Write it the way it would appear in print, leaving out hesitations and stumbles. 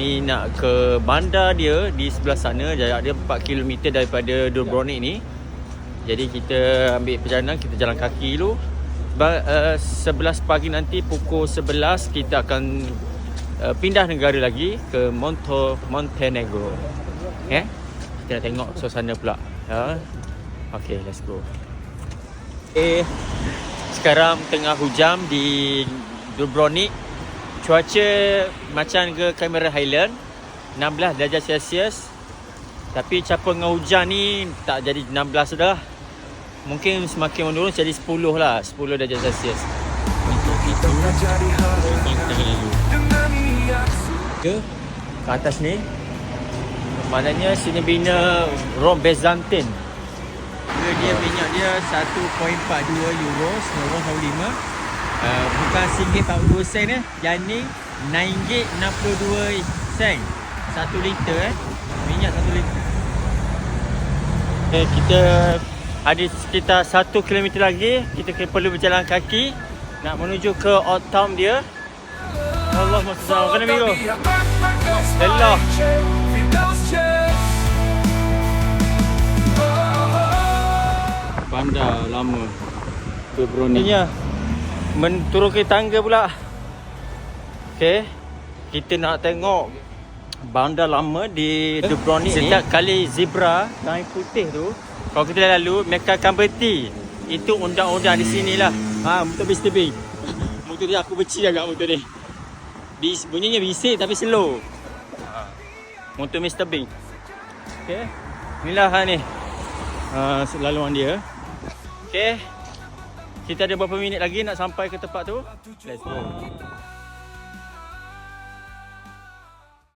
ni nak ke bandar dia di sebelah sana. Jarak dia 4 km daripada Dubrovnik ni. Jadi kita ambil perjalanan, kita jalan kaki dulu. 11 pagi nanti pukul 11 kita akan pindah negara lagi ke Montenegro. Okay? Kita nak tengok suasana pula. Okay, let's go. Sekarang tengah hujan di Dubrovnik. Cuaca macam ke Cameron Highland, 16 darjah Celsius. Tapi campur dengan hujan ni tak jadi 16 dah. Mungkin semakin menurun jadi 10 lah, 10 darjah Celsius. Untuk itu kita lalu ke atas ni. Maknanya sini bina Rom Byzantine. Dia minyak dia 1.42 euro 95. Bukan RM1.42 yang ni RM9.62 1 liter minyak 1 liter. Kita ada sekitar 1 km lagi. Kita perlu berjalan kaki nak menuju ke Old Town dia. Allah Masya kena biru Allah. Bandar lama Dubrovnik. Menturun ke tangga pula. Okay, kita nak tengok bandar lama di Dubrovnik ni. Setiap kali zebra line putih tu, kalau kita lalu, mereka akan berhenti. Itu undang-undang di sini lah. Motor Mr. Bean. Motor dia aku benci agak motor ni. Bunyinya bising tapi slow. Motor Mr. Bean. Okay, inilah ni laluan dia. Okay, kita ada beberapa minit lagi nak sampai ke tempat tu. Let's go.